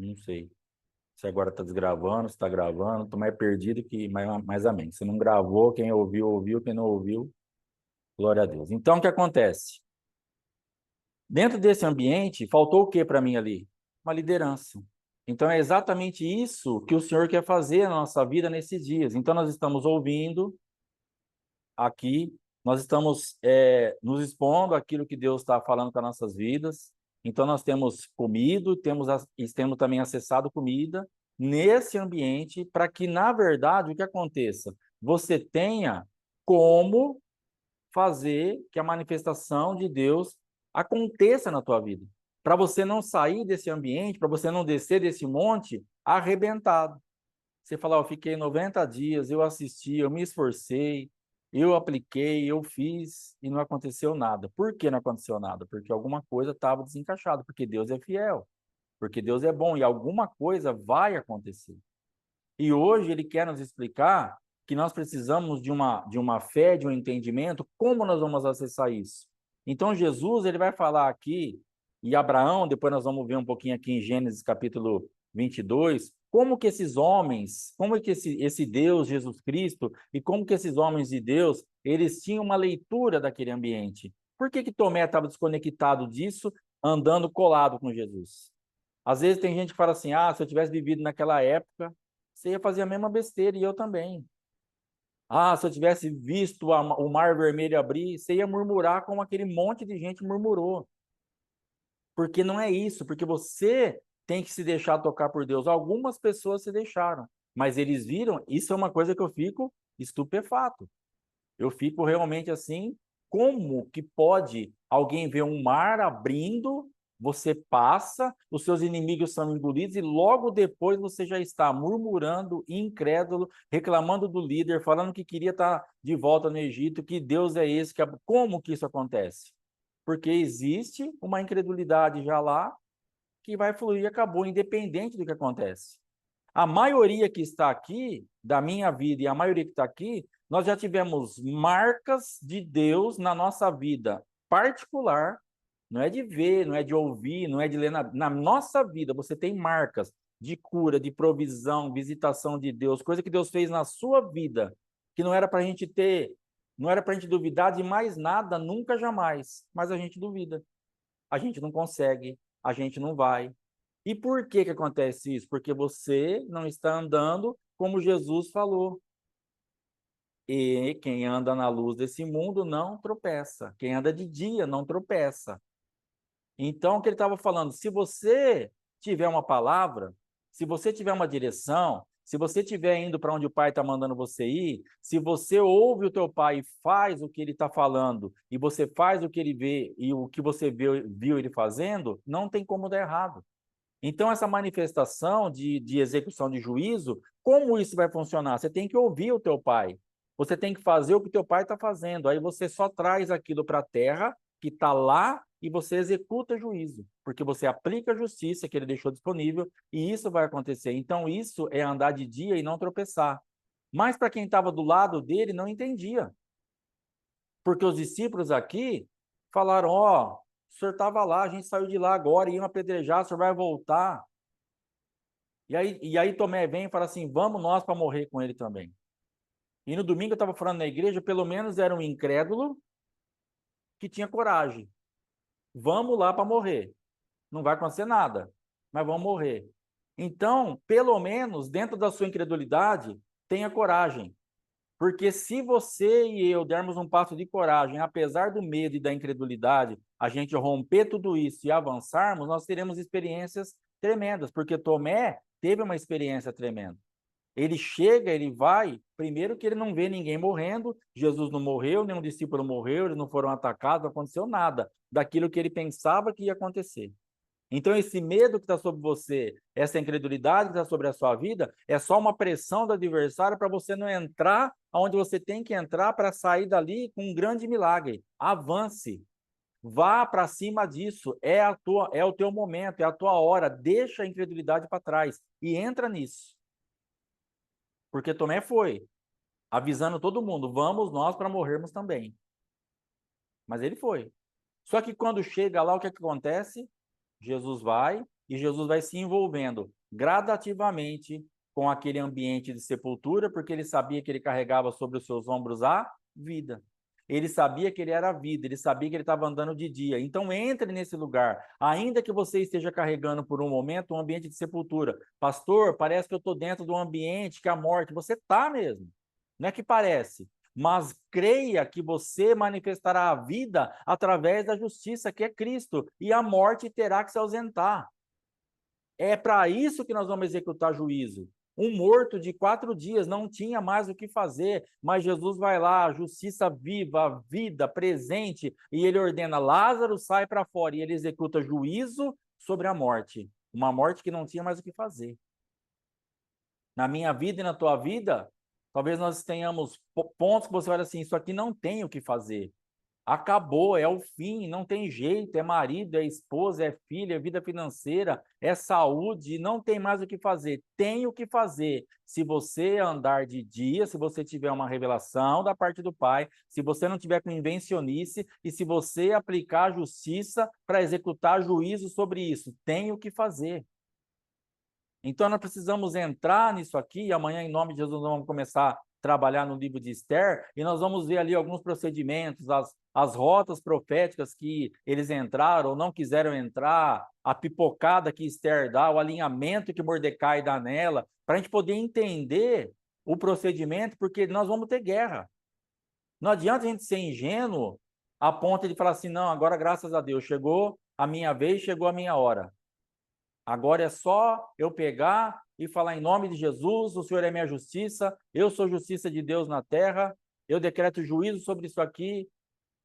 Não sei. Se agora está desgravando, se está gravando, estou mais perdido que mais amém. Se não gravou, quem ouviu, ouviu, quem não ouviu, glória a Deus. Então, o que acontece? Dentro desse ambiente, faltou o que para mim ali? Uma liderança. Então, é exatamente isso que o Senhor quer fazer na nossa vida nesses dias. Então, nós estamos ouvindo aqui, nós estamos nos expondo aquilo que Deus está falando com as nossas vidas. Então, nós temos comido, temos também acessado comida nesse ambiente para que, na verdade, o que aconteça? Você tenha como fazer que a manifestação de Deus aconteça na tua vida. Para você não sair desse ambiente, para você não descer desse monte arrebentado. Você fala, eu fiquei 90 dias, eu assisti, eu me esforcei, eu apliquei, eu fiz e não aconteceu nada. Por que não aconteceu nada? Porque alguma coisa estava desencaixada, porque Deus é fiel, porque Deus é bom e alguma coisa vai acontecer. E hoje ele quer nos explicar que nós precisamos de uma fé, de um entendimento, como nós vamos acessar isso. Então Jesus, ele vai falar aqui, e Abraão, depois nós vamos ver um pouquinho aqui em Gênesis capítulo 22, como que esses homens, como que esse Deus, Jesus Cristo, e como que esses homens de Deus, eles tinham uma leitura daquele ambiente. Por que que Tomé estava desconectado disso, andando colado com Jesus? Às vezes tem gente que fala assim, se eu tivesse vivido naquela época, você ia fazer a mesma besteira e eu também. Se eu tivesse visto o mar vermelho abrir, você ia murmurar como aquele monte de gente murmurou. Porque não é isso, porque você tem que se deixar tocar por Deus. Algumas pessoas se deixaram, mas eles viram, isso é uma coisa que eu fico estupefato. Eu fico realmente assim, como que pode alguém ver um mar abrindo, você passa, os seus inimigos são engolidos e logo depois você já está murmurando, incrédulo, reclamando do líder, falando que queria estar de volta no Egito, que Deus é esse, como que isso acontece? Porque existe uma incredulidade já lá que vai fluir e acabou, independente do que acontece. A maioria que está aqui, da minha vida, e a maioria que está aqui, nós já tivemos marcas de Deus na nossa vida particular, não é de ver, não é de ouvir, não é de ler na nossa vida, você tem marcas de cura, de provisão, visitação de Deus, coisa que Deus fez na sua vida, que não era para a gente ter, não era para a gente duvidar de mais nada, nunca, jamais, mas a gente duvida, a gente não consegue, a gente não vai, e por que que acontece isso? Porque você não está andando como Jesus falou. E quem anda na luz desse mundo não tropeça. Quem anda de dia não tropeça. Então, o que ele estava falando, se você tiver uma palavra, se você tiver uma direção, se você estiver indo para onde o pai está mandando você ir, se você ouve o teu pai e faz o que ele está falando, e você faz o que ele vê e o que você viu ele fazendo, não tem como dar errado. Então, essa manifestação de execução de juízo, como isso vai funcionar? Você tem que ouvir o teu pai. Você tem que fazer o que o teu pai está fazendo. Aí você só traz aquilo para a terra que está lá e você executa juízo, porque você aplica a justiça que ele deixou disponível e isso vai acontecer. Então, isso é andar de dia e não tropeçar. Mas para quem estava do lado dele, não entendia. Porque os discípulos aqui falaram: Ó, o senhor estava lá, a gente saiu de lá agora, iam apedrejar, o senhor vai voltar. E aí Tomé vem e fala assim: vamos nós para morrer com ele também. E no domingo eu estava falando na igreja, pelo menos era um incrédulo que tinha coragem. Vamos lá para morrer. Não vai acontecer nada, mas vamos morrer. Então, pelo menos, dentro da sua incredulidade, tenha coragem. Porque se você e eu dermos um passo de coragem, apesar do medo e da incredulidade, a gente romper tudo isso e avançarmos, nós teremos experiências tremendas, porque Tomé teve uma experiência tremenda. Ele chega, ele vai, primeiro que ele não vê ninguém morrendo, Jesus não morreu, nenhum discípulo morreu, eles não foram atacados, não aconteceu nada daquilo que ele pensava que ia acontecer. Então, esse medo que está sobre você, essa incredulidade que está sobre a sua vida, é só uma pressão do adversário para você não entrar onde você tem que entrar para sair dali com um grande milagre. Avance, vá para cima disso, é o teu momento, é a tua hora, deixa a incredulidade para trás e entra nisso. Porque Tomé foi, avisando todo mundo, vamos nós para morrermos também. Mas ele foi. Só que quando chega lá, o que acontece? Jesus vai e Jesus vai se envolvendo gradativamente com aquele ambiente de sepultura, porque ele sabia que ele carregava sobre os seus ombros a vida. Ele sabia que ele era a vida, ele sabia que ele estava andando de dia. Então entre nesse lugar, ainda que você esteja carregando por um momento um ambiente de sepultura. Pastor, parece que eu estou dentro de um ambiente que é a morte. Você está mesmo. Não é que parece, mas creia que você manifestará a vida através da justiça, que é Cristo, e a morte terá que se ausentar. É para isso que nós vamos executar juízo. Um morto de 4 dias não tinha mais o que fazer, mas Jesus vai lá, justiça viva, vida presente, e ele ordena: Lázaro, sai para fora, e ele executa juízo sobre a morte. Uma morte que não tinha mais o que fazer. Na minha vida e na tua vida, talvez nós tenhamos pontos que você olha assim: isso aqui não tem o que fazer. Acabou, é o fim, não tem jeito, é marido, é esposa, é filha, é vida financeira, é saúde, não tem mais o que fazer. Tem o que fazer. Se você andar de dia, se você tiver uma revelação da parte do Pai, se você não tiver com invencionice e se você aplicar a justiça para executar juízo sobre isso, tem o que fazer. Então nós precisamos entrar nisso aqui, e amanhã, em nome de Jesus, nós vamos começar a trabalhar no livro de Esther, e nós vamos ver ali alguns procedimentos, as rotas proféticas que eles entraram ou não quiseram entrar, a pipocada que Esther dá, o alinhamento que Mordecai dá nela, para a gente poder entender o procedimento, porque nós vamos ter guerra. Não adianta a gente ser ingênuo a ponto de falar assim: não, agora graças a Deus, chegou a minha vez, chegou a minha hora. Agora é só eu pegar e falar em nome de Jesus, o Senhor é minha justiça, eu sou justiça de Deus na terra, eu decreto juízo sobre isso aqui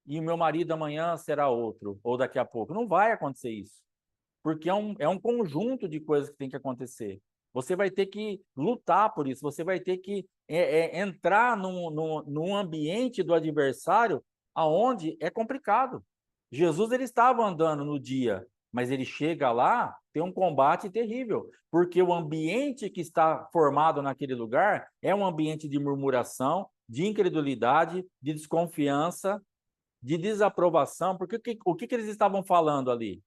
e o meu marido amanhã será outro, ou daqui a pouco. Não vai acontecer isso, porque é um conjunto de coisas que tem que acontecer. Você vai ter que lutar por isso, você vai ter que entrar num ambiente do adversário aonde é complicado. Jesus ele estava andando no dia, mas ele chega lá, tem um combate terrível, porque o ambiente que está formado naquele lugar é um ambiente de murmuração, de incredulidade, de desconfiança, de desaprovação, porque o que eles estavam falando ali?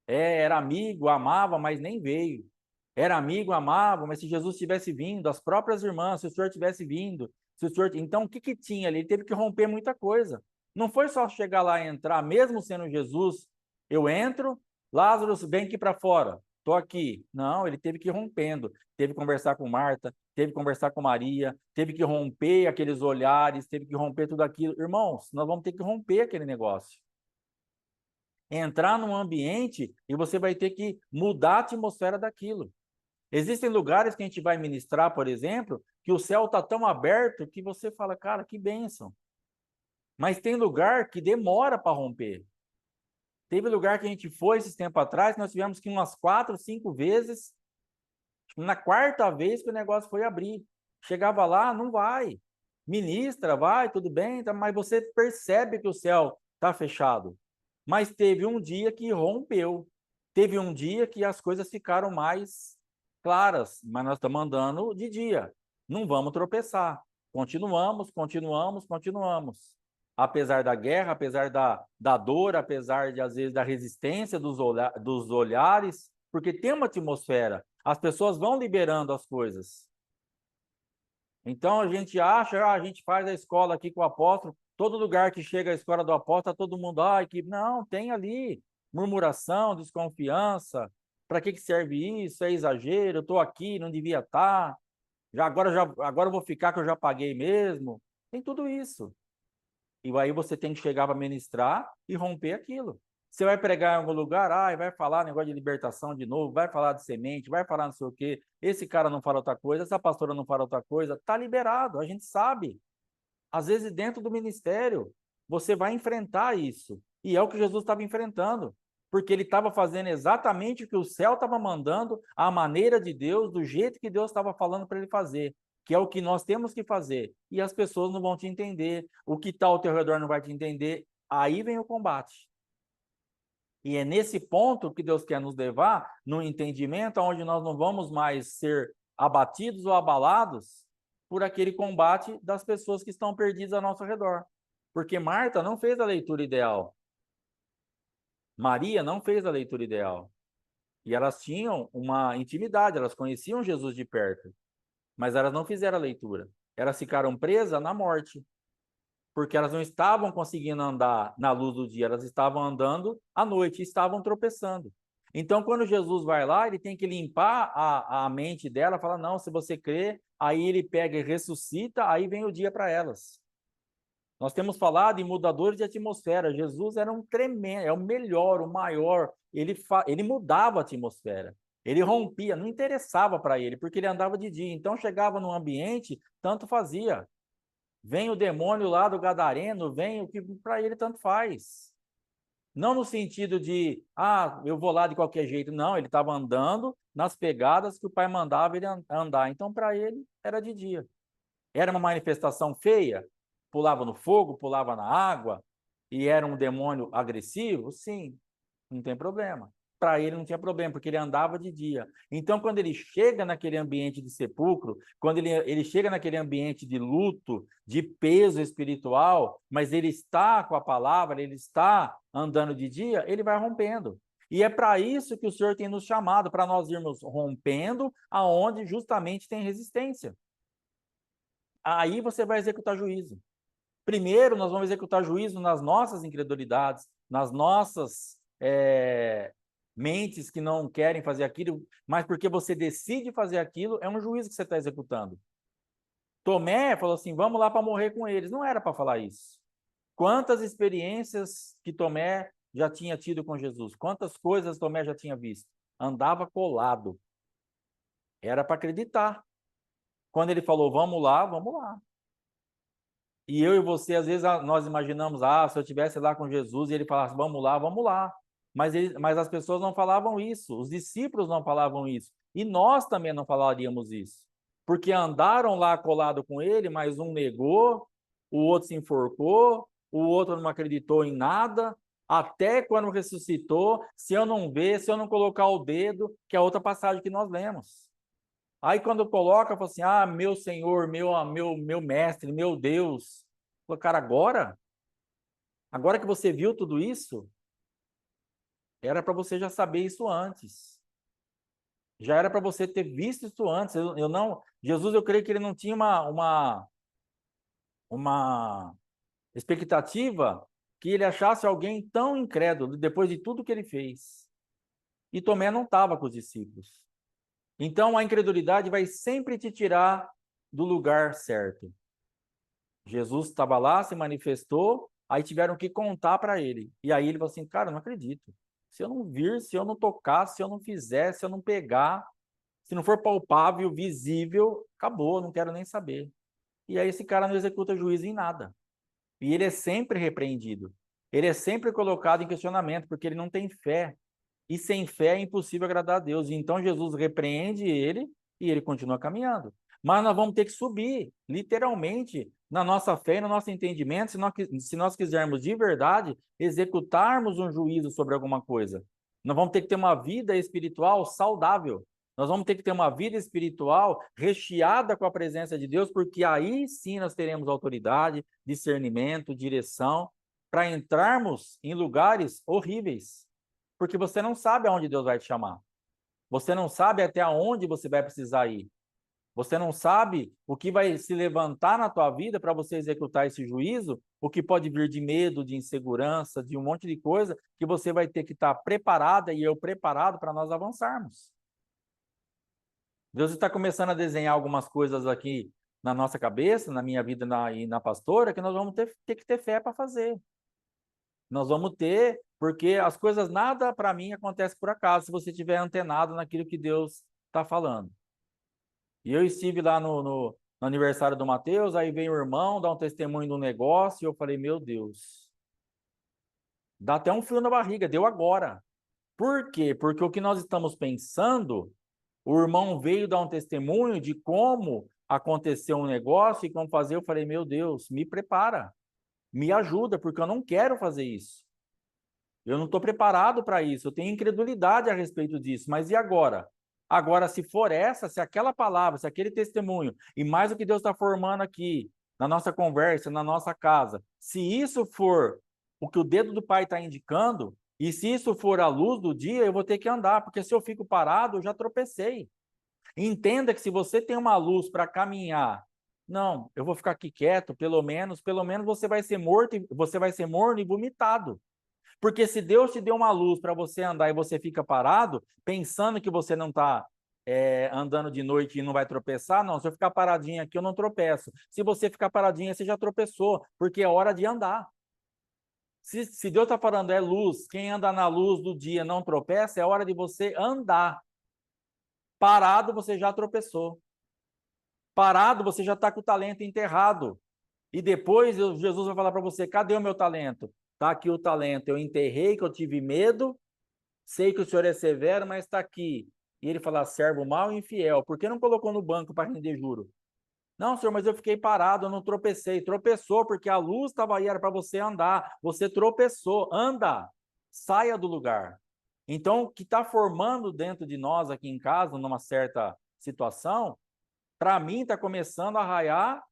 Era amigo, amava, mas nem veio. Era amigo, amava, mas se Jesus tivesse vindo, as próprias irmãs, se o Senhor tivesse vindo, se o Senhor... Então, o que tinha ali? Ele teve que romper muita coisa. Não foi só chegar lá e entrar, mesmo sendo Jesus, eu entro, Lázaro, vem aqui para fora, estou aqui. Não, ele teve que ir rompendo, teve que conversar com Marta, teve que conversar com Maria, teve que romper aqueles olhares, teve que romper tudo aquilo. Irmãos, nós vamos ter que romper aquele negócio. Entrar num ambiente e você vai ter que mudar a atmosfera daquilo. Existem lugares que a gente vai ministrar, por exemplo, que o céu está tão aberto que você fala: cara, que bênção. Mas tem lugar que demora para romper. Teve lugar que a gente foi esses tempos atrás, nós tivemos que ir umas 4, 5 vezes. Na quarta vez que o negócio foi abrir. Chegava lá, não vai. Ministra, vai, tudo bem, mas você percebe que o céu está fechado. Mas teve um dia que rompeu. Teve um dia que as coisas ficaram mais claras, mas nós estamos andando de dia. Não vamos tropeçar. Continuamos, continuamos, continuamos. Apesar da guerra, apesar da dor, apesar de, às vezes, da resistência dos olhares, porque tem uma atmosfera. As pessoas vão liberando as coisas. Então a gente acha, a gente faz a escola aqui com o apóstolo, todo lugar que chega a escola do apóstolo, todo mundo, que não, tem ali murmuração, desconfiança. Para que serve isso? É exagero, eu estou aqui, não devia estar. Agora eu vou ficar que eu já paguei mesmo. Tem tudo isso. E aí você tem que chegar para ministrar e romper aquilo. Você vai pregar em algum lugar, vai falar negócio de libertação de novo, vai falar de semente, vai falar não sei o quê. Esse cara não fala outra coisa, essa pastora não fala outra coisa. Tá liberado, a gente sabe. Às vezes dentro do ministério, você vai enfrentar isso. E é o que Jesus estava enfrentando. Porque ele estava fazendo exatamente o que o céu estava mandando, a maneira de Deus, do jeito que Deus estava falando para ele fazer, que é o que nós temos que fazer. E as pessoas não vão te entender, o que está ao teu redor não vai te entender. Aí vem o combate. E é nesse ponto que Deus quer nos levar, no entendimento onde nós não vamos mais ser abatidos ou abalados por aquele combate das pessoas que estão perdidas ao nosso redor. Porque Marta não fez a leitura ideal. Maria não fez a leitura ideal. E elas tinham uma intimidade, elas conheciam Jesus de perto, mas elas não fizeram a leitura. Elas ficaram presas na morte, porque elas não estavam conseguindo andar na luz do dia, elas estavam andando à noite, e estavam tropeçando. Então, quando Jesus vai lá, ele tem que limpar a mente dela, fala, não, se você crê, aí ele pega e ressuscita, aí vem o dia para elas. Nós temos falado em mudadores de atmosfera. Jesus era um tremendo, é o melhor, o maior. Ele mudava a atmosfera. Ele rompia, não interessava para ele, porque ele andava de dia. Então chegava num ambiente, tanto fazia. Vem o demônio lá do Gadareno, vem o que para ele tanto faz. Não no sentido de, eu vou lá de qualquer jeito. Não, ele estava andando nas pegadas que o pai mandava ele andar. Então para ele era de dia. Era uma manifestação feia? Pulava no fogo, pulava na água e era um demônio agressivo? Sim, não tem problema. Para ele não tinha problema, porque ele andava de dia. Então, quando ele chega naquele ambiente de sepulcro, quando ele chega naquele ambiente de luto, de peso espiritual, mas ele está com a palavra, ele está andando de dia, ele vai rompendo. E é para isso que o Senhor tem nos chamado, para nós irmos rompendo aonde justamente tem resistência. Aí você vai executar juízo. Primeiro, nós vamos executar juízo nas nossas incredulidades, nas nossas mentes que não querem fazer aquilo, mas porque você decide fazer aquilo, é um juízo que você está executando. Tomé falou assim, vamos lá para morrer com eles. Não era para falar isso. Quantas experiências que Tomé já tinha tido com Jesus? Quantas coisas Tomé já tinha visto? Andava colado. Era para acreditar. Quando ele falou, vamos lá, vamos lá. E eu e você, às vezes, nós imaginamos, se eu estivesse lá com Jesus e ele falasse, vamos lá, vamos lá. Mas as pessoas não falavam isso, os discípulos não falavam isso. E nós também não falaríamos isso. Porque andaram lá colado com ele, mas um negou, o outro se enforcou, o outro não acreditou em nada, até quando ressuscitou, se eu não ver, se eu não colocar o dedo, que é outra passagem que nós lemos. Aí quando coloca, fala assim, meu Senhor, meu mestre, meu Deus. Fala, cara, agora que você viu tudo isso, era para você já saber isso antes. Já era para você ter visto isso antes. Eu não, Jesus, eu creio que ele não tinha uma expectativa que ele achasse alguém tão incrédulo depois de tudo que ele fez. E Tomé não estava com os discípulos. Então a incredulidade vai sempre te tirar do lugar certo. Jesus estava lá, se manifestou, aí tiveram que contar para ele. E aí ele falou assim, cara, eu não acredito. Se eu não vir, se eu não tocar, se eu não fizer, se eu não pegar, se não for palpável, visível, acabou, não quero nem saber. E aí esse cara não executa juízo em nada. E ele é sempre repreendido. Ele é sempre colocado em questionamento, porque ele não tem fé. E sem fé é impossível agradar a Deus. E então Jesus repreende ele e ele continua caminhando. Mas nós vamos ter que subir, literalmente, na nossa fé e no nosso entendimento, se nós quisermos de verdade executarmos um juízo sobre alguma coisa. Nós vamos ter que ter uma vida espiritual saudável. Nós vamos ter que ter uma vida espiritual recheada com a presença de Deus, porque aí sim nós teremos autoridade, discernimento, direção, para entrarmos em lugares horríveis. Porque você não sabe aonde Deus vai te chamar. Você não sabe até onde você vai precisar ir. Você não sabe o que vai se levantar na tua vida para você executar esse juízo, o que pode vir de medo, de insegurança, de um monte de coisa que você vai ter que estar preparada e eu preparado para nós avançarmos. Deus está começando a desenhar algumas coisas aqui na nossa cabeça, na minha vida e na pastora, que nós vamos ter que ter fé para fazer. Nós vamos ter, porque as coisas, nada para mim acontece por acaso, se você estiver antenado naquilo que Deus está falando. E eu estive lá no aniversário do Mateus, aí vem o irmão, dá um testemunho do negócio, e eu falei, meu Deus, dá até um frio na barriga, deu agora. Por quê? Porque o que nós estamos pensando, o irmão veio dar um testemunho de como aconteceu um negócio e como fazer, eu falei, meu Deus, me prepara, me ajuda, porque eu não quero fazer isso. Eu não estou preparado para isso, eu tenho incredulidade a respeito disso, mas e agora? Agora, se for se aquela palavra, se aquele testemunho, e mais o que Deus está formando aqui, na nossa conversa, na nossa casa, se isso for o que o dedo do Pai está indicando, E se isso for a luz do dia, eu vou ter que andar, porque se eu fico parado, eu já tropecei. Entenda que se você tem uma luz para caminhar, não, eu vou ficar aqui quieto, pelo menos você vai ser morto, você vai ser morno e vomitado. Porque se Deus te deu uma luz para você andar e você fica parado, pensando que você não está andando de noite e não vai tropeçar, não, se eu ficar paradinho aqui, eu não tropeço. Se você ficar paradinho, você já tropeçou, porque é hora de andar. Se Deus está falando é luz, quem anda na luz do dia não tropeça, é hora de você andar. Parado, você já tropeçou. Parado, você já está com o talento enterrado. E depois Jesus vai falar para você: cadê o meu talento? Está aqui o talento. Eu enterrei, que eu tive medo, sei que o senhor é severo, mas está aqui. E ele fala: servo mau e infiel, por que não colocou no banco para render juro? Não, senhor, mas eu fiquei parado, eu não tropecei. Tropeçou, porque a luz estava aí, era para você andar. Você tropeçou, anda, saia do lugar. Então, o que está formando dentro de nós aqui em casa, numa certa situação, para mim está começando a raiar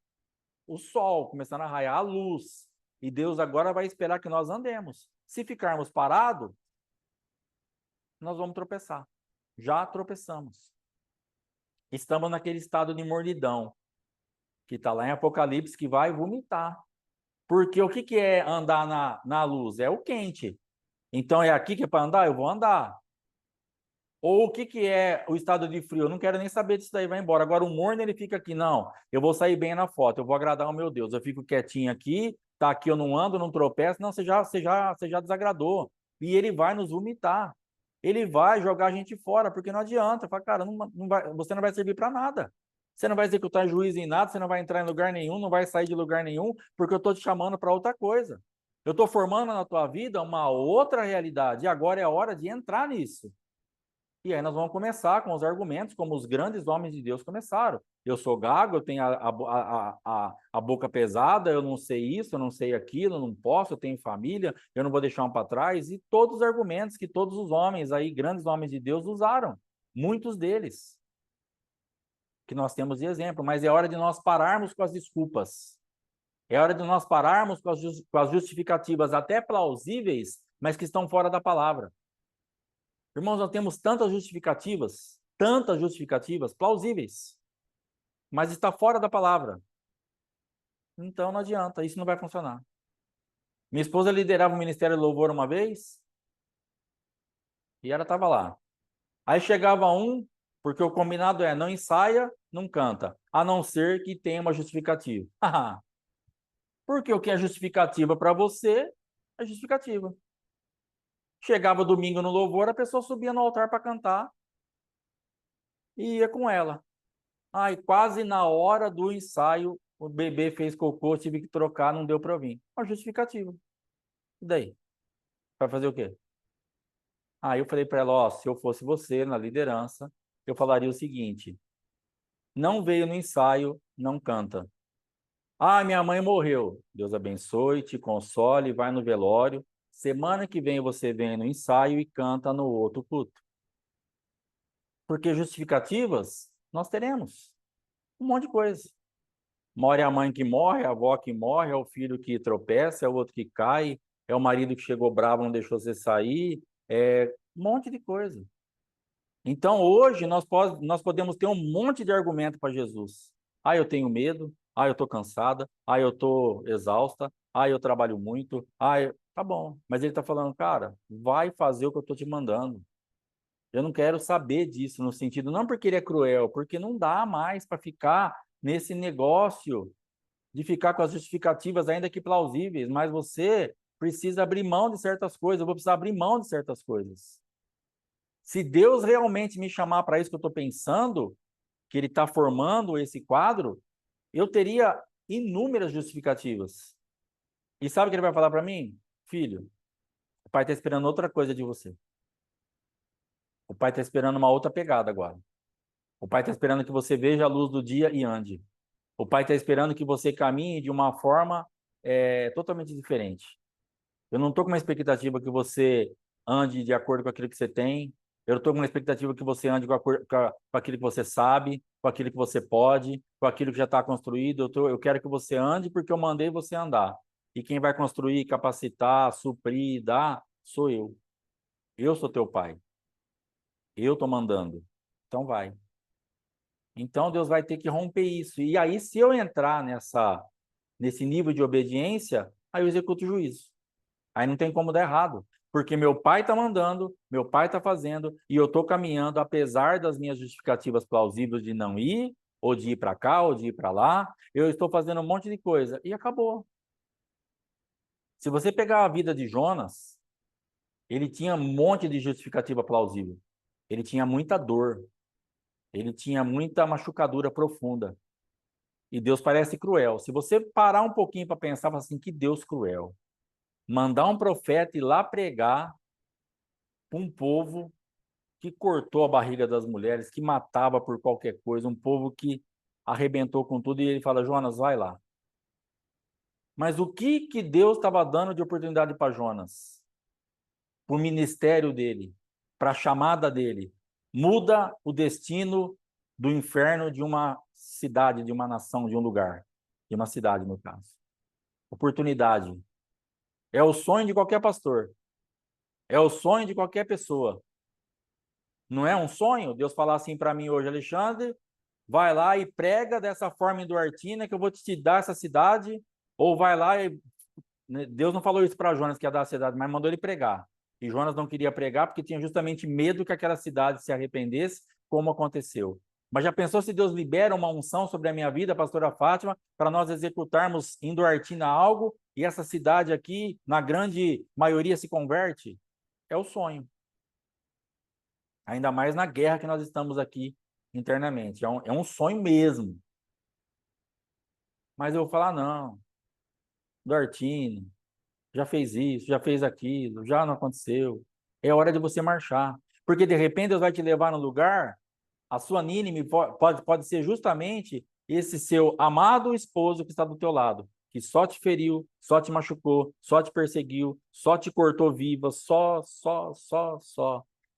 o sol, começando a raiar a luz. E Deus agora vai esperar que nós andemos. Se ficarmos parados, nós vamos tropeçar. Já tropeçamos. Estamos naquele estado de mornidão, que está lá em Apocalipse, que vai vomitar. Porque o que é andar na luz? É o quente. Então é aqui que é para andar? Eu vou andar. Ou o que é o estado de frio? Eu não quero nem saber disso daí, vai embora. Agora o morno ele fica aqui, não, eu vou sair bem na foto, eu vou agradar o meu Deus. Eu fico quietinho aqui, tá aqui, eu não ando, não tropeço. Não, você já desagradou. E ele vai nos vomitar. Ele vai jogar a gente fora, porque não adianta. Fala, cara, não vai, você não vai servir para nada. Você não vai executar juízo em nada, você não vai entrar em lugar nenhum, não vai sair de lugar nenhum, porque eu estou te chamando para outra coisa. Eu estou formando na tua vida uma outra realidade, e agora é a hora de entrar nisso. E aí nós vamos começar com os argumentos, como os grandes homens de Deus começaram. Eu sou gago, eu tenho a boca pesada, eu não sei isso, eu não sei aquilo, eu não posso, eu tenho família, eu não vou deixar um para trás. E todos os argumentos que todos os homens aí, grandes homens de Deus, usaram. Muitos deles, que nós temos de exemplo. Mas é hora de nós pararmos com as desculpas. É hora de nós pararmos com as justificativas até plausíveis, mas que estão fora da palavra. Irmãos, nós temos tantas justificativas plausíveis, mas está fora da palavra. Então não adianta, isso não vai funcionar. Minha esposa liderava o Ministério de Louvor uma vez e ela estava lá. Aí chegava um, porque o combinado é não ensaia, não canta, a não ser que tenha uma justificativa. Porque o que é justificativa para você é justificativa. Chegava domingo no louvor, a pessoa subia no altar para cantar e ia com ela. Ai, quase na hora do ensaio, o bebê fez cocô, tive que trocar, não deu para eu vir. Uma justificativa. E daí? Vai fazer o quê? Aí eu falei para ela, ó, se eu fosse você na liderança, eu falaria o seguinte: não veio no ensaio, não canta. Ah, minha mãe morreu. Deus abençoe, te console, vai no velório. Semana que vem você vem no ensaio e canta no outro culto. Porque justificativas nós teremos. Um monte de coisa. Morre a mãe que morre, a avó que morre, é o filho que tropeça, é o outro que cai, é o marido que chegou bravo, não deixou você sair, é um monte de coisa. Então, hoje, nós podemos ter um monte de argumento para Jesus. Ah, eu tenho medo. Ah, eu estou cansada. Ah, eu estou exausta. Ah, eu trabalho muito. Tá bom. Mas ele está falando, cara, vai fazer o que eu estou te mandando. Eu não quero saber disso, no sentido, não porque ele é cruel, porque não dá mais para ficar nesse negócio de ficar com as justificativas, ainda que plausíveis, mas você precisa abrir mão de certas coisas, eu vou precisar abrir mão de certas coisas. Se Deus realmente me chamar para isso que eu estou pensando, que Ele está formando esse quadro, eu teria inúmeras justificativas. E sabe o que Ele vai falar para mim? Filho, o Pai está esperando outra coisa de você. O Pai está esperando uma outra pegada agora. O Pai está esperando que você veja a luz do dia e ande. O Pai está esperando que você caminhe de uma forma totalmente diferente. Eu não estou com uma expectativa que você ande de acordo com aquilo que você tem. Eu estou com uma expectativa que você ande com aquilo que você sabe, com aquilo que você pode, com aquilo que já está construído. Eu quero que você ande porque eu mandei você andar. E quem vai construir, capacitar, suprir, dar, sou eu. Eu sou teu pai. Eu estou mandando. Então vai. Então Deus vai ter que romper isso. E aí, se eu entrar nesse nível de obediência, aí eu executo o juízo. Aí não tem como dar errado. Porque meu pai está mandando, meu pai está fazendo, e eu estou caminhando, apesar das minhas justificativas plausíveis de não ir, ou de ir para cá, ou de ir para lá, eu estou fazendo um monte de coisa. E acabou. Se você pegar a vida de Jonas, ele tinha um monte de justificativa plausível. Ele tinha muita dor. Ele tinha muita machucadura profunda. E Deus parece cruel. Se você parar um pouquinho para pensar, fala assim, que Deus cruel. Mandar um profeta ir lá pregar para um povo que cortou a barriga das mulheres, que matava por qualquer coisa, um povo que arrebentou com tudo, e ele fala, Jonas, vai lá. Mas o que Deus estava dando de oportunidade para Jonas? Para o ministério dele, para a chamada dele. Muda o destino do inferno de uma cidade, de uma nação, de um lugar. De uma cidade, no caso. Oportunidade. É o sonho de qualquer pastor. É o sonho de qualquer pessoa. Não é um sonho? Deus falar assim para mim hoje, Alexandre, vai lá e prega dessa forma em Duartina que eu vou te dar essa cidade. Ou vai lá e... Deus não falou isso para Jonas que ia dar a cidade, mas mandou ele pregar. E Jonas não queria pregar porque tinha justamente medo que aquela cidade se arrependesse, como aconteceu. Mas já pensou se Deus libera uma unção sobre a minha vida, pastora Fátima, para nós executarmos em Duartina algo e essa cidade aqui, na grande maioria, se converte? É o sonho. Ainda mais na guerra que nós estamos aqui internamente. É um sonho mesmo. Mas eu vou falar, não, Duartino, já fez isso, já fez aquilo, já não aconteceu. É hora de você marchar. Porque de repente Deus vai te levar no lugar, a sua Nínive pode ser justamente esse seu amado esposo que está do teu lado, que só te feriu, só te machucou, só te perseguiu, só te cortou viva, só.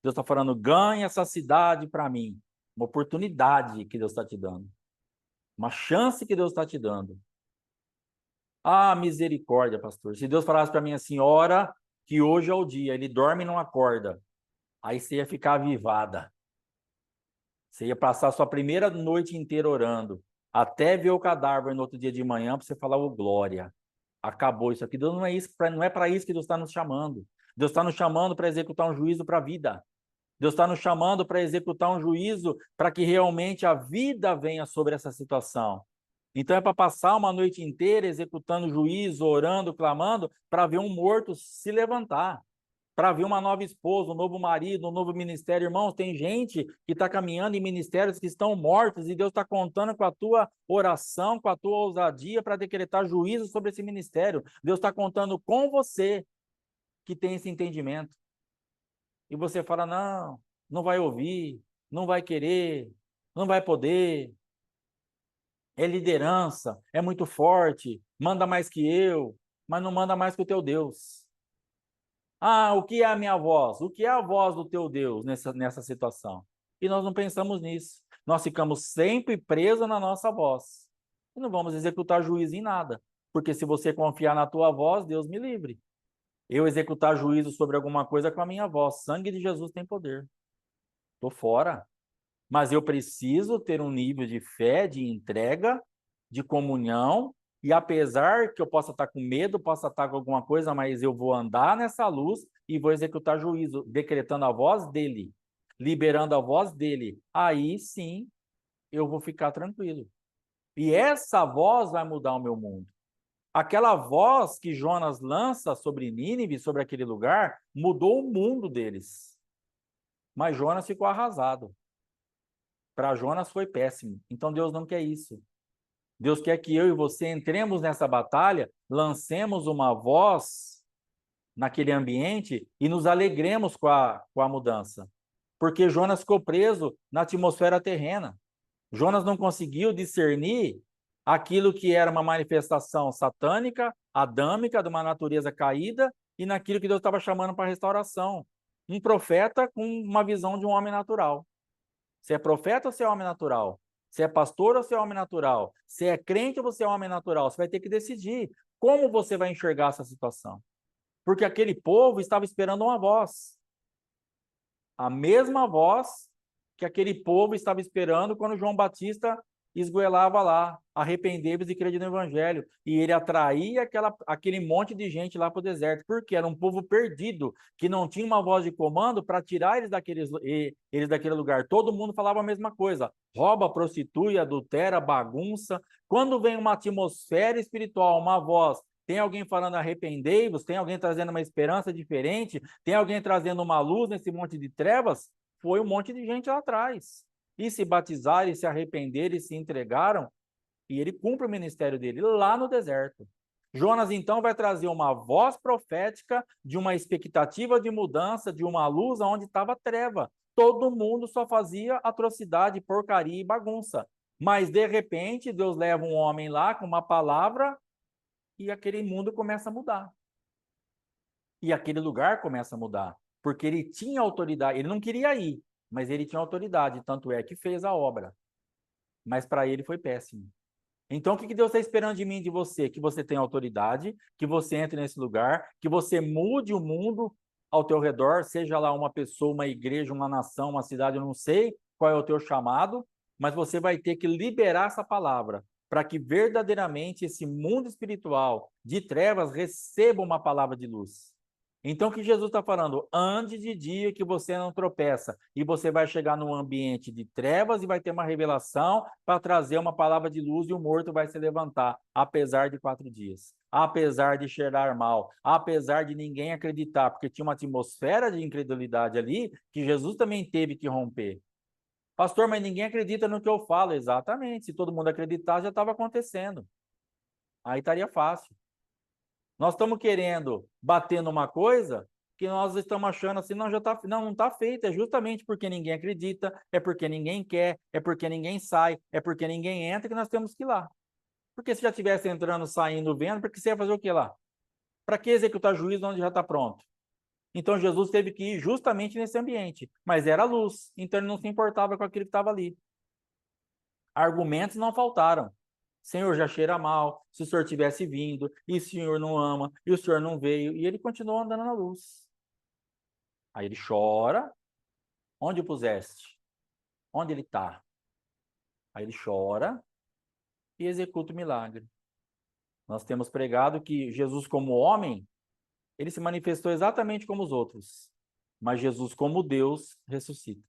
Deus está falando, ganha essa cidade para mim. Uma oportunidade que Deus está te dando. Uma chance que Deus está te dando. Ah, misericórdia, pastor. Se Deus falasse para mim assim, ora que hoje é o dia, ele dorme e não acorda. Aí você ia ficar avivada. Você ia passar a sua primeira noite inteira orando, até ver o cadáver no outro dia de manhã para você falar, ô glória, acabou isso aqui. Deus não é isso, não é para isso que Deus está nos chamando. Deus está nos chamando para executar um juízo para a vida. Deus está nos chamando para executar um juízo para que realmente a vida venha sobre essa situação. Então é para passar uma noite inteira executando juízo, orando, clamando, para ver um morto se levantar, para ver uma nova esposa, um novo marido, um novo ministério. Irmãos, tem gente que está caminhando em ministérios que estão mortos e Deus está contando com a tua oração, com a tua ousadia para decretar juízo sobre esse ministério. Deus está contando com você que tem esse entendimento. E você fala, não, não vai ouvir, não vai querer, não vai poder, é liderança, é muito forte, manda mais que eu, mas não manda mais que o teu Deus. Ah, o que é a minha voz? O que é a voz do teu Deus nessa situação? E nós não pensamos nisso. Nós ficamos sempre presos na nossa voz. E não vamos executar juízo em nada. Porque se você confiar na tua voz, Deus me livre. Eu executar juízo sobre alguma coisa com a minha voz. Sangue de Jesus tem poder. Estou fora. Mas eu preciso ter um nível de fé, de entrega, de comunhão, e apesar que eu possa estar com medo, possa estar com alguma coisa, mas eu vou andar nessa luz e vou executar juízo, decretando a voz dele, liberando a voz dele. Aí sim eu vou ficar tranquilo. E essa voz vai mudar o meu mundo. Aquela voz que Jonas lança sobre Nínive, sobre aquele lugar, mudou o mundo deles. Mas Jonas ficou arrasado. Para Jonas foi péssimo. Então Deus não quer isso. Deus quer que eu e você entremos nessa batalha, lancemos uma voz naquele ambiente e nos alegremos com a mudança. Porque Jonas ficou preso na atmosfera terrena. Jonas não conseguiu discernir aquilo que era uma manifestação satânica, adâmica, de uma natureza caída, e naquilo que Deus estava chamando para restauração. Um profeta com uma visão de um homem natural. Você é profeta ou você é homem natural? Você é pastor ou você é homem natural? Você é crente ou você é homem natural? Você vai ter que decidir como você vai enxergar essa situação. Porque aquele povo estava esperando uma voz. A mesma voz que aquele povo estava esperando quando João Batista esgoelava lá, arrependei-vos e crede no evangelho. E ele atraía aquele monte de gente lá para o deserto, porque era um povo perdido, que não tinha uma voz de comando para tirar eles daquele lugar. Todo mundo falava a mesma coisa: rouba, prostitui, adultera, bagunça. Quando vem uma atmosfera espiritual, uma voz, tem alguém falando arrependei-vos, tem alguém trazendo uma esperança diferente, tem alguém trazendo uma luz nesse monte de trevas, foi um monte de gente lá atrás. E se batizaram, e se arrependeram, e se entregaram, e ele cumpre o ministério dele lá no deserto. Jonas, então, vai trazer uma voz profética de uma expectativa de mudança, de uma luz onde estava treva. Todo mundo só fazia atrocidade, porcaria e bagunça. Mas, de repente, Deus leva um homem lá com uma palavra e aquele mundo começa a mudar. E aquele lugar começa a mudar. Porque ele tinha autoridade. Ele não queria ir, mas ele tinha autoridade. Tanto é que fez a obra. Mas para ele foi péssimo. Então, o que Deus está esperando de mim e de você? Que você tenha autoridade, que você entre nesse lugar, que você mude o mundo ao teu redor, seja lá uma pessoa, uma igreja, uma nação, uma cidade, eu não sei qual é o teu chamado, mas você vai ter que liberar essa palavra para que verdadeiramente esse mundo espiritual de trevas receba uma palavra de luz. Então, o que Jesus está falando? Ande de dia que você não tropeça. E você vai chegar num ambiente de trevas e vai ter uma revelação para trazer uma palavra de luz e o morto vai se levantar, apesar de 4 dias. Apesar de cheirar mal, apesar de ninguém acreditar, porque tinha uma atmosfera de incredulidade ali que Jesus também teve que romper. Pastor, mas ninguém acredita no que eu falo. Exatamente. Se todo mundo acreditar, já estava acontecendo. Aí estaria fácil. Nós estamos querendo bater numa coisa que nós estamos achando assim, não, já tá, não está feito, é justamente porque ninguém acredita, é porque ninguém quer, é porque ninguém sai, é porque ninguém entra que nós temos que ir lá. Porque se já estivesse entrando, saindo, vendo, porque você ia fazer o que lá? Para que executar juízo onde já está pronto? Então Jesus teve que ir justamente nesse ambiente, mas era luz, então ele não se importava com aquilo que estava ali. Argumentos não faltaram. Senhor, já cheira mal, se o senhor tivesse vindo, e o senhor não ama, e o senhor não veio, e ele continuou andando na luz. Aí ele chora, onde o puseste? Onde ele está? Aí ele chora e executa o milagre. Nós temos pregado que Jesus, como homem, ele se manifestou exatamente como os outros, mas Jesus, como Deus, ressuscita.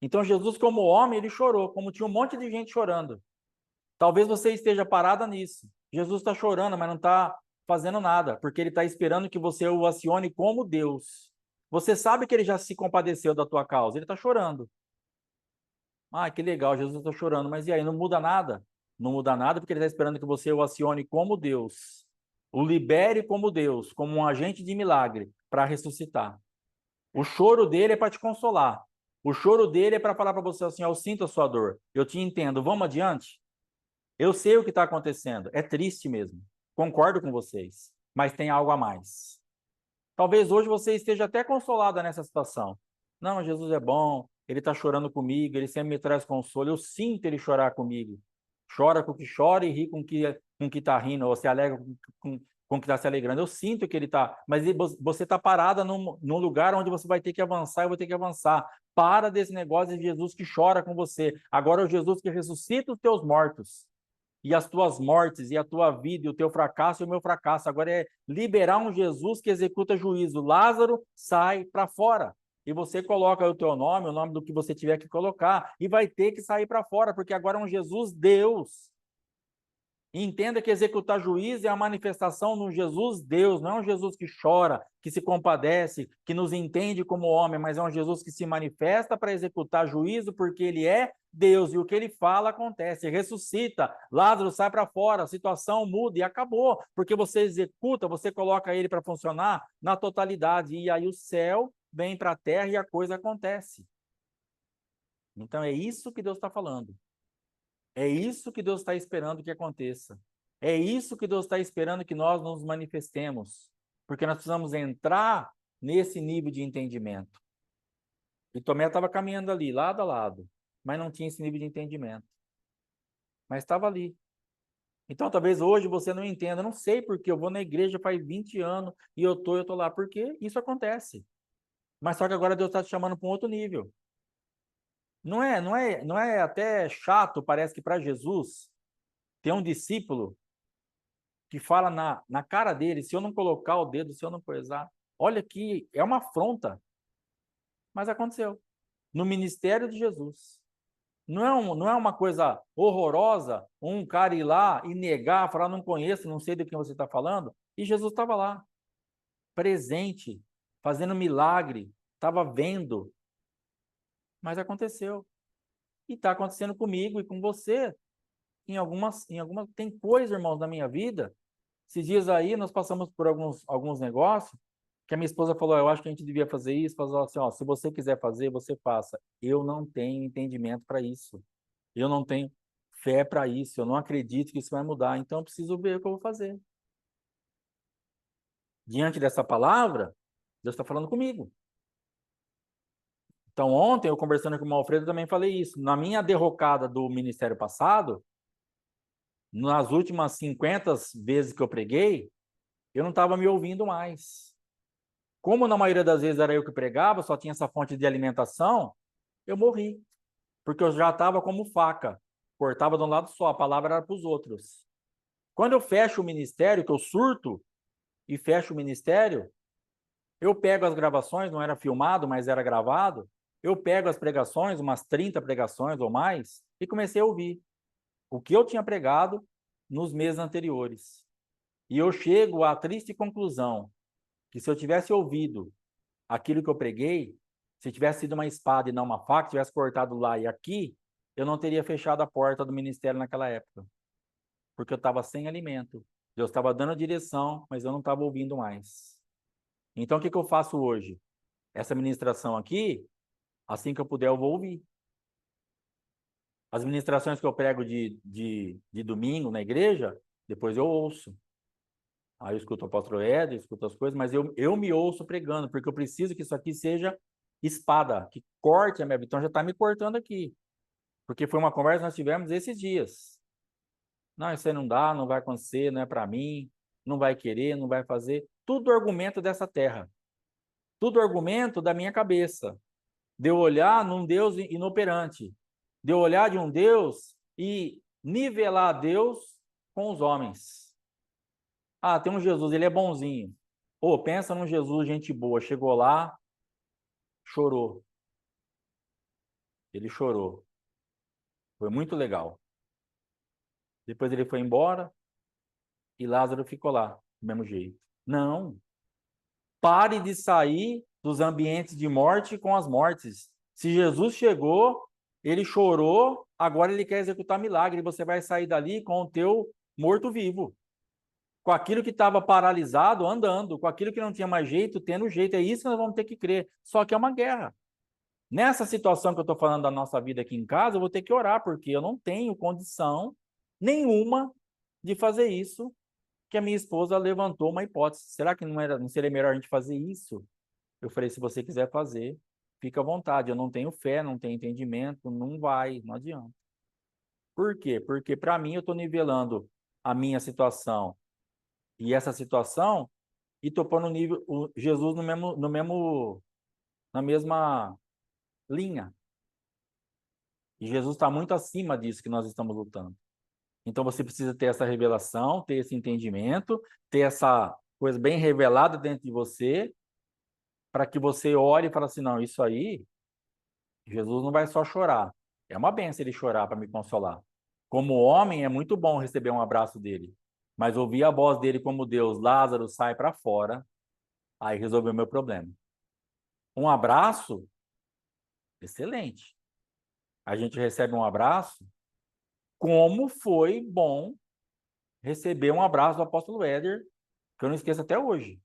Então, Jesus, como homem, ele chorou, como tinha um monte de gente chorando. Talvez você esteja parada nisso. Jesus está chorando, mas não está fazendo nada, porque ele está esperando que você o acione como Deus. Você sabe que ele já se compadeceu da tua causa, ele está chorando. Ah, que legal, Jesus está chorando, mas e aí, não muda nada? Não muda nada porque ele está esperando que você o acione como Deus, o libere como Deus, como um agente de milagre para ressuscitar. O choro dele é para te consolar. O choro dele é para falar para você assim: eu sinto a sua dor, eu te entendo, vamos adiante? Eu sei o que está acontecendo. É triste mesmo. Concordo com vocês. Mas tem algo a mais. Talvez hoje você esteja até consolada nessa situação. Não, Jesus é bom. Ele está chorando comigo. Ele sempre me traz consolo. Eu sinto ele chorar comigo. Chora com o que chora e ri com o que está rindo. Ou se alegra com o que está se alegrando. Eu sinto que ele está. Mas você está parada num lugar onde você vai ter que avançar. Eu vou ter que avançar. Para desse negócio de Jesus que chora com você. Agora é o Jesus que ressuscita os teus mortos e as tuas mortes, e a tua vida, e o teu fracasso e o meu fracasso. Agora é liberar um Jesus que executa juízo. Lázaro sai para fora. E você coloca o teu nome, o nome do que você tiver que colocar, e vai ter que sair para fora, porque agora é um Jesus Deus. E entenda que executar juízo é a manifestação de um Jesus Deus, não é um Jesus que chora, que se compadece, que nos entende como homem, mas é um Jesus que se manifesta para executar juízo, porque ele é Deus, e o que ele fala acontece, ressuscita, Lázaro sai para fora, a situação muda e acabou, porque você executa, você coloca ele para funcionar na totalidade, e aí o céu vem para a terra e a coisa acontece. Então é isso que Deus está falando. É isso que Deus está esperando que aconteça. É isso que Deus está esperando que nós nos manifestemos. Porque nós precisamos entrar nesse nível de entendimento. E Tomé estava caminhando ali, lado a lado, mas não tinha esse nível de entendimento. Mas estava ali. Então, talvez hoje você não entenda. Não sei porque eu vou na igreja faz 20 anos e eu tô lá. Porque isso acontece. Mas só que agora Deus está te chamando para um outro nível. Não é até chato, parece que para Jesus, ter um discípulo que fala na cara dele, se eu não colocar o dedo, se eu não coisar, olha que é uma afronta, mas aconteceu. No ministério de Jesus. Não é uma coisa horrorosa um cara ir lá e negar, falar, não conheço, não sei do que você está falando, e Jesus estava lá, presente, fazendo milagre, estava vendo, mas aconteceu. E está acontecendo comigo e com você. Tem coisa, irmãos, na minha vida. Esses dias aí nós passamos por alguns negócios que a minha esposa falou, eu acho que a gente devia fazer isso, falou assim, ó, se você quiser fazer, você faça. Eu não tenho entendimento para isso. Eu não tenho fé para isso. Eu não acredito que isso vai mudar. Então eu preciso ver o que eu vou fazer. Diante dessa palavra, Deus está falando comigo. Então ontem eu conversando com o Alfredo também falei isso. Na minha derrocada do ministério passado, nas últimas 50 vezes que eu preguei, eu não estava me ouvindo mais. Como na maioria das vezes era eu que pregava, só tinha essa fonte de alimentação, eu morri. Porque eu já estava como faca. Cortava de um lado só, a palavra era para os outros. Quando eu fecho o ministério, que eu surto e fecho o ministério, eu pego as gravações, não era filmado, mas era gravado. Eu pego as pregações, umas 30 pregações ou mais, e comecei a ouvir o que eu tinha pregado nos meses anteriores. E eu chego à triste conclusão que se eu tivesse ouvido aquilo que eu preguei, se tivesse sido uma espada e não uma faca, tivesse cortado lá e aqui, eu não teria fechado a porta do ministério naquela época, porque eu estava sem alimento. Deus estava dando direção, mas eu não estava ouvindo mais. Então, o que eu faço hoje? Essa ministração aqui, assim que eu puder, eu vou ouvir. As ministrações que eu prego de domingo na igreja, depois eu ouço. Aí eu escuto o apóstolo Ed, escuto as coisas, mas eu me ouço pregando, porque eu preciso que isso aqui seja espada, que corte a minha vida. Então já está me cortando aqui. Porque foi uma conversa que nós tivemos esses dias. Não, isso aí não dá, não vai acontecer, não é para mim, não vai querer, não vai fazer. Tudo argumento dessa terra. Tudo argumento da minha cabeça. De eu olhar num Deus inoperante. De eu olhar de um Deus e nivelar Deus com os homens. Ah, tem um Jesus, ele é bonzinho. Pô, pensa num Jesus, gente boa. Chegou lá, chorou. Ele chorou. Foi muito legal. Depois ele foi embora e Lázaro ficou lá, do mesmo jeito. Não. Pare de sair dos ambientes de morte com as mortes. Se Jesus chegou, ele chorou, agora ele quer executar milagre. E você vai sair dali com o teu morto-vivo. Com aquilo que estava paralisado, andando. Com aquilo que não tinha mais jeito, tendo jeito. É isso que nós vamos ter que crer. Só que é uma guerra. Nessa situação que eu estou falando da nossa vida aqui em casa, eu vou ter que orar, porque eu não tenho condição nenhuma de fazer isso, que a minha esposa levantou uma hipótese. Será que não seria melhor a gente fazer isso? Eu falei, se você quiser fazer, fica à vontade. Eu não tenho fé, não tenho entendimento, não vai, não adianta. Por quê? Porque para mim eu estou nivelando a minha situação e essa situação e estou pondo Jesus na mesma linha. E Jesus está muito acima disso que nós estamos lutando. Então você precisa ter essa revelação, ter esse entendimento, ter essa coisa bem revelada dentro de você, para que você olhe e fale assim, não, isso aí, Jesus não vai só chorar. É uma benção ele chorar para me consolar. Como homem, é muito bom receber um abraço dele. Mas ouvir a voz dele como Deus, Lázaro, sai para fora, aí resolveu o meu problema. Um abraço, excelente. A gente recebe um abraço, como foi bom receber um abraço do apóstolo Éder, que eu não esqueço até hoje,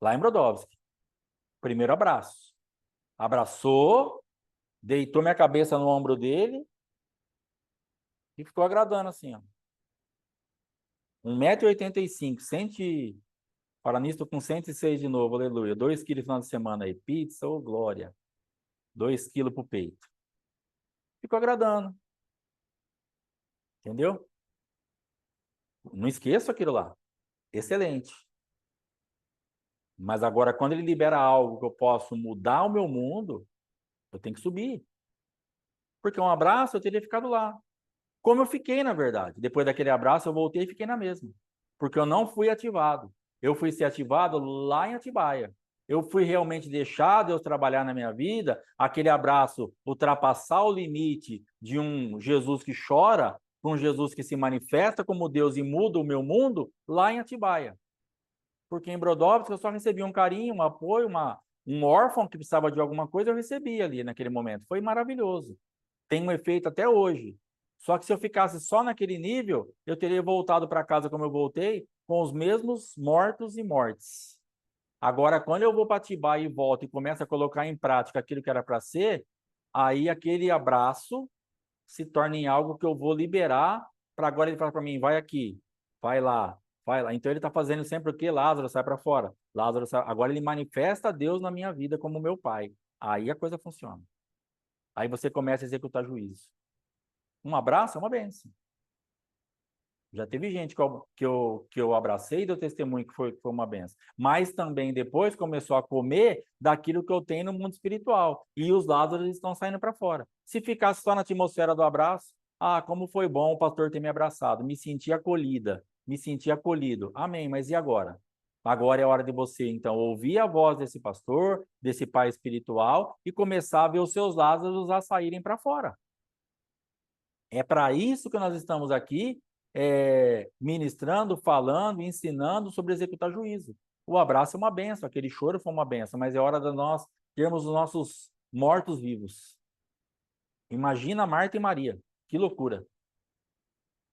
lá em Brodowski. Primeiro abraço. Abraçou, deitou minha cabeça no ombro dele e ficou agradando assim, ó. 1,85 m, para nisso, tô com 106 de novo, aleluia. 2 quilos no final de semana aí, pizza, ô glória. 2 quilos pro peito. Ficou agradando, entendeu? Não esqueço aquilo lá. Excelente. Mas agora, quando ele libera algo que eu posso mudar o meu mundo, eu tenho que subir. Porque um abraço eu teria ficado lá. Como eu fiquei, na verdade. Depois daquele abraço, eu voltei e fiquei na mesma. Porque eu não fui ativado. Eu fui ser ativado lá em Atibaia. Eu fui realmente deixar Deus trabalhar na minha vida, aquele abraço ultrapassar o limite de um Jesus que chora, para um Jesus que se manifesta como Deus e muda o meu mundo, lá em Atibaia. Porque em Brodowski eu só recebia um carinho, um apoio, um órfão que precisava de alguma coisa, eu recebia ali naquele momento. Foi maravilhoso. Tem um efeito até hoje. Só que se eu ficasse só naquele nível, eu teria voltado para casa como eu voltei, com os mesmos mortos e mortes. Agora, quando eu vou para Atibaia e volto e começo a colocar em prática aquilo que era para ser, aí aquele abraço se torna em algo que eu vou liberar para agora ele falar para mim, vai aqui, vai lá, vai lá. Então ele está fazendo sempre o quê? Lázaro, sai para fora. Lázaro, sai... Agora ele manifesta Deus na minha vida como meu pai. Aí a coisa funciona. Aí você começa a executar juízo. Um abraço é uma bênção. Já teve gente que eu abracei e deu testemunho que foi uma benção. Mas também depois começou a comer daquilo que eu tenho no mundo espiritual. E os Lázaros estão saindo para fora. Se ficasse só na atmosfera do abraço, como foi bom o pastor ter me abraçado. Me senti acolhida, me senti acolhido. Amém, mas e agora? Agora é hora de você, então, ouvir a voz desse pastor, desse pai espiritual e começar a ver os seus Lázaros a saírem para fora. É para isso que nós estamos aqui, ministrando, falando, ensinando sobre executar juízo. O abraço é uma benção, aquele choro foi uma benção, mas é hora de nós termos os nossos mortos vivos. Imagina Marta e Maria, que loucura.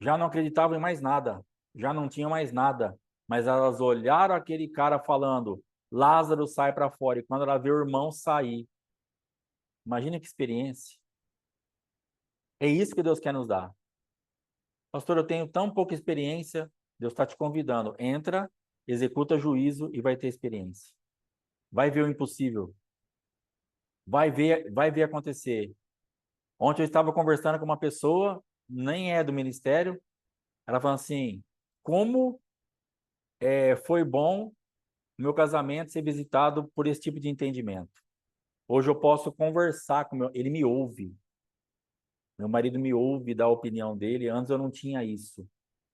Já não acreditavam em mais nada, já não tinham mais nada, mas elas olharam aquele cara falando, Lázaro sai para fora, e quando ela vê o irmão sair, imagina que experiência. É isso que Deus quer nos dar. Pastor, eu tenho tão pouca experiência. Deus está te convidando. Entra, executa juízo e vai ter experiência. Vai ver o impossível. Vai ver acontecer. Ontem eu estava conversando com uma pessoa, nem é do ministério. Ela falou assim: como foi bom o meu casamento ser visitado por esse tipo de entendimento. Hoje eu posso conversar com ele me ouve. Meu marido me ouve dar a opinião dele. Antes eu não tinha isso.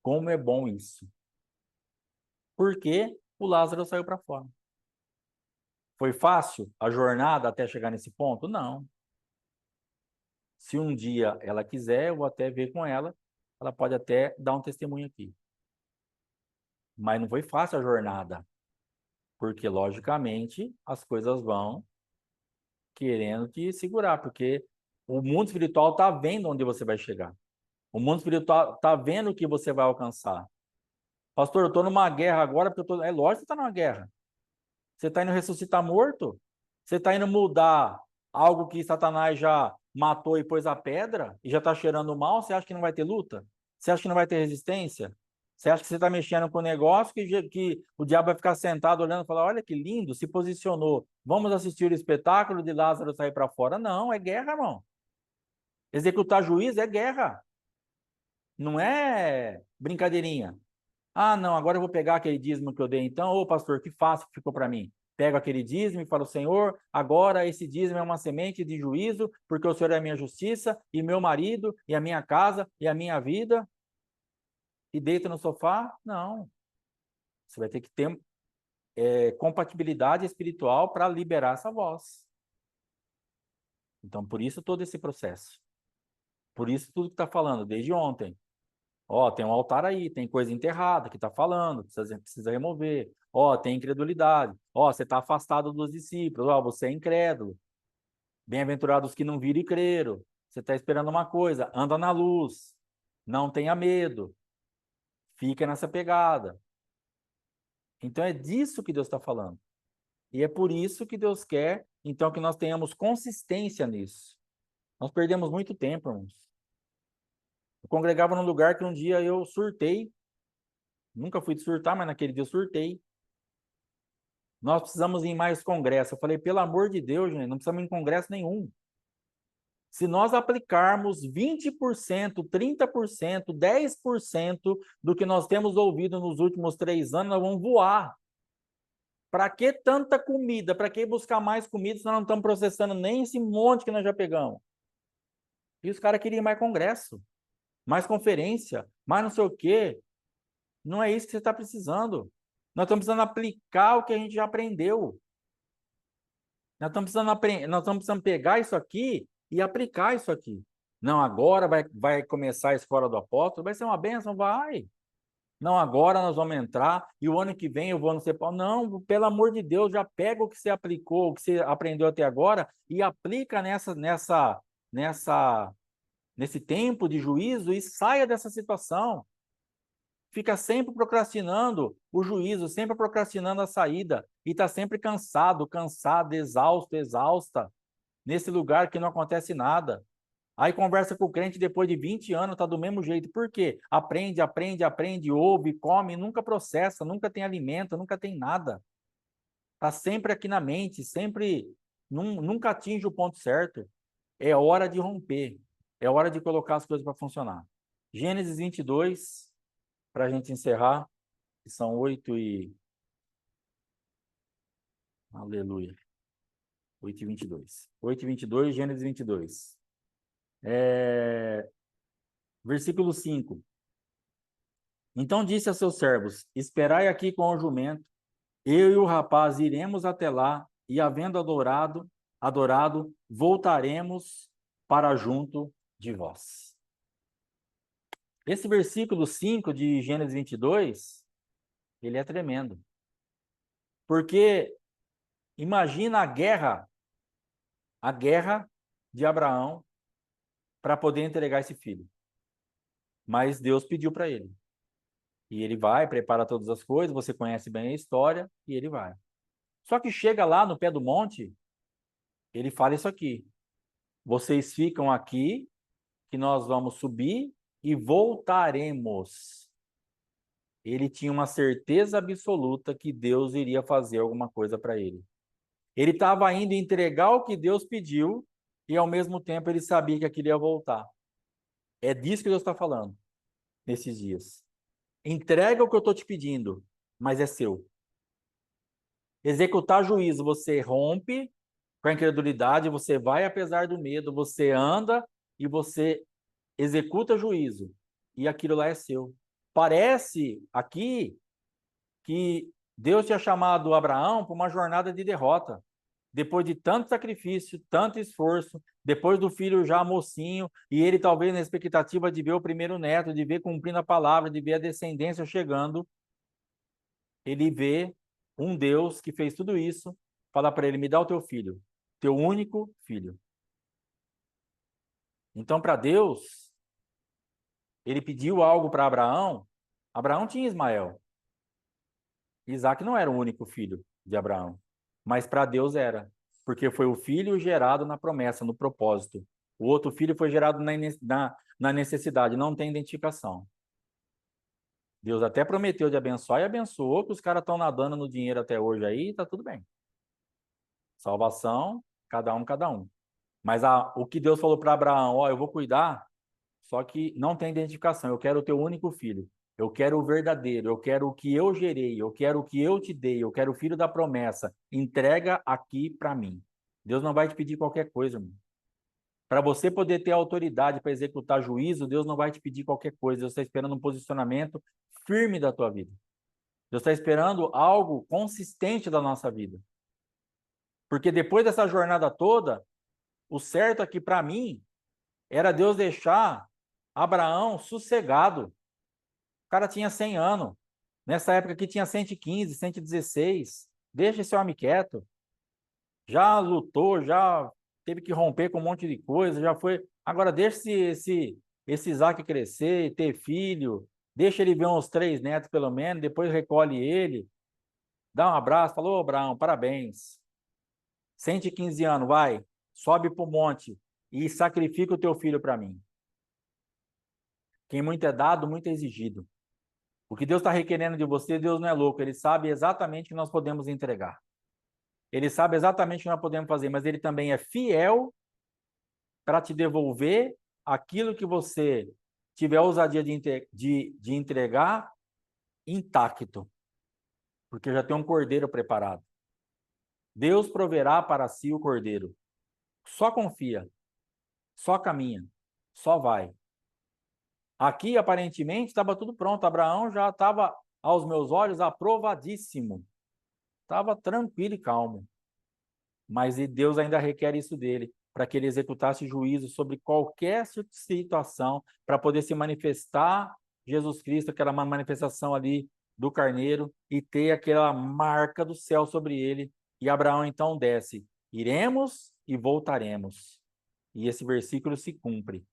Como é bom isso? Porque o Lázaro saiu para fora. Foi fácil a jornada até chegar nesse ponto? Não. Se um dia ela quiser, eu vou até ver com ela. Ela pode até dar um testemunho aqui. Mas não foi fácil a jornada, porque, logicamente, as coisas vão querendo te segurar, porque o mundo espiritual está vendo onde você vai chegar. O mundo espiritual está vendo o que você vai alcançar. Pastor, eu estou numa guerra agora, porque eu tô... É lógico que você está numa guerra. Você está indo ressuscitar morto? Você está indo mudar algo que Satanás já matou e pôs a pedra e já está cheirando mal? Você acha que não vai ter luta? Você acha que não vai ter resistência? Você acha que você está mexendo com um negócio que o diabo vai ficar sentado olhando e falar: olha que lindo, se posicionou. Vamos assistir o espetáculo de Lázaro sair para fora? Não, é guerra, irmão. Executar juízo é guerra. Não é brincadeirinha. Não, agora eu vou pegar aquele dízimo que eu dei então. Ô, pastor, que fácil que ficou para mim. Pego aquele dízimo e falo, Senhor, agora esse dízimo é uma semente de juízo, porque o Senhor é a minha justiça, e meu marido, e a minha casa, e a minha vida, e deito no sofá? Não. Você vai ter que ter compatibilidade espiritual para liberar essa voz. Então, por isso todo esse processo. Por isso tudo que está falando, desde ontem. Tem um altar aí, tem coisa enterrada que está falando, precisa remover. Tem incredulidade. Você está afastado dos discípulos. Você é incrédulo. Bem-aventurados que não viram e creram. Você está esperando uma coisa, anda na luz. Não tenha medo. Fica nessa pegada. Então é disso que Deus está falando. E é por isso que Deus quer, então, que nós tenhamos consistência nisso. Nós perdemos muito tempo, irmãos. Eu congregava num lugar que um dia eu surtei. Nunca fui de surtar, mas naquele dia eu surtei. Nós precisamos ir em mais congresso. Eu falei, pelo amor de Deus, gente, não precisamos ir em congresso nenhum. Se nós aplicarmos 20%, 30%, 10% do que nós temos ouvido nos últimos 3 anos, nós vamos voar. Para que tanta comida? Para que buscar mais comida se nós não estamos processando nem esse monte que nós já pegamos? E os caras queriam mais congresso, mais conferência, mais não sei o quê. Não é isso que você está precisando. Nós estamos precisando aplicar o que a gente já aprendeu. Nós estamos precisando pegar isso aqui e aplicar isso aqui. Não, agora vai começar a escola do apóstolo, vai ser uma bênção, vai. Não, agora nós vamos entrar e o ano que vem eu vou no CEPAL. Não, pelo amor de Deus, já pega o que você aplicou, o que você aprendeu até agora e aplica nessa, nesse tempo de juízo e saia dessa situação. Fica sempre procrastinando o juízo, sempre procrastinando a saída e está sempre cansado, exausto, exausta, nesse lugar que não acontece nada. Aí conversa com o crente depois de 20 anos, tá do mesmo jeito. Por quê? Aprende, ouve, come, nunca processa, nunca tem alimento, nunca tem nada. Tá sempre aqui na mente, sempre nunca atinge o ponto certo. É hora de romper. É hora de colocar as coisas para funcionar. Gênesis 22, para a gente encerrar, que são 8 e... Aleluia. 8 e 22. 8 e 22, Gênesis 22. Versículo 5. Então disse a seus servos: Esperai aqui com o jumento, eu e o rapaz iremos até lá, e havendo adorado, voltaremos para junto de vós. Esse versículo 5 de Gênesis 22, ele é tremendo. Porque imagina a guerra de Abraão para poder entregar esse filho. Mas Deus pediu para ele. E ele vai, prepara todas as coisas, você conhece bem a história, e ele vai. Só que chega lá no pé do monte, ele fala isso aqui: vocês ficam aqui, que nós vamos subir e voltaremos. Ele tinha uma certeza absoluta que Deus iria fazer alguma coisa para ele. Ele estava indo entregar o que Deus pediu e, ao mesmo tempo, ele sabia que aquilo ia voltar. É disso que Deus está falando nesses dias. Entrega o que eu estou te pedindo, mas é seu. Executar juízo, você rompe com a incredulidade, você vai apesar do medo, você anda e você executa juízo. E aquilo lá é seu. Parece aqui que Deus tinha chamado Abraão para uma jornada de derrota. Depois de tanto sacrifício, tanto esforço, depois do filho já mocinho, e ele talvez na expectativa de ver o primeiro neto, de ver cumprindo a palavra, de ver a descendência chegando, ele vê um Deus que fez tudo isso, fala para ele: me dá o teu filho, teu único filho. Então, para Deus, ele pediu algo para Abraão. Abraão tinha Ismael. Isaac não era o único filho de Abraão, mas para Deus era, porque foi o filho gerado na promessa, no propósito. O outro filho foi gerado na necessidade, não tem identificação. Deus até prometeu de abençoar e abençoou, que os caras estão nadando no dinheiro até hoje aí, tá tudo bem. Salvação, cada um, cada um. Mas o que Deus falou para Abraão: ó, eu vou cuidar, só que não tem identificação. Eu quero o teu único filho. Eu quero o verdadeiro. Eu quero o que eu gerei. Eu quero o que eu te dei. Eu quero o filho da promessa. Entrega aqui para mim. Deus não vai te pedir qualquer coisa, irmão. Para você poder ter autoridade para executar juízo, Deus não vai te pedir qualquer coisa. Deus está esperando um posicionamento firme da tua vida. Deus está esperando algo consistente da nossa vida. Porque depois dessa jornada toda, o certo aqui para mim era Deus deixar Abraão sossegado. O cara tinha 100 anos. Nessa época aqui tinha 115, 116. Deixa esse homem quieto. Já lutou, já teve que romper com um monte de coisa, já foi. Agora deixa esse Isaac crescer, ter filho. Deixa ele ver uns 3 netos pelo menos, depois recolhe ele. Dá um abraço, falou: Abraão, parabéns. 115 anos, vai, sobe para o monte e sacrifica o teu filho para mim. Quem muito é dado, muito é exigido. O que Deus está requerendo de você, Deus não é louco. Ele sabe exatamente o que nós podemos entregar. Ele sabe exatamente o que nós podemos fazer, mas ele também é fiel para te devolver aquilo que você tiver a ousadia de entregar intacto. porque já tem um cordeiro preparado. Deus proverá para si o cordeiro. Só confia, só caminha, só vai. Aqui, aparentemente, estava tudo pronto. Abraão já estava, aos meus olhos, aprovadíssimo. Estava tranquilo e calmo. Mas Deus ainda requer isso dele, para que ele executasse juízo sobre qualquer situação, para poder se manifestar Jesus Cristo, aquela manifestação ali do carneiro, e ter aquela marca do céu sobre ele. E Abraão então desce: iremos e voltaremos. E esse versículo se cumpre.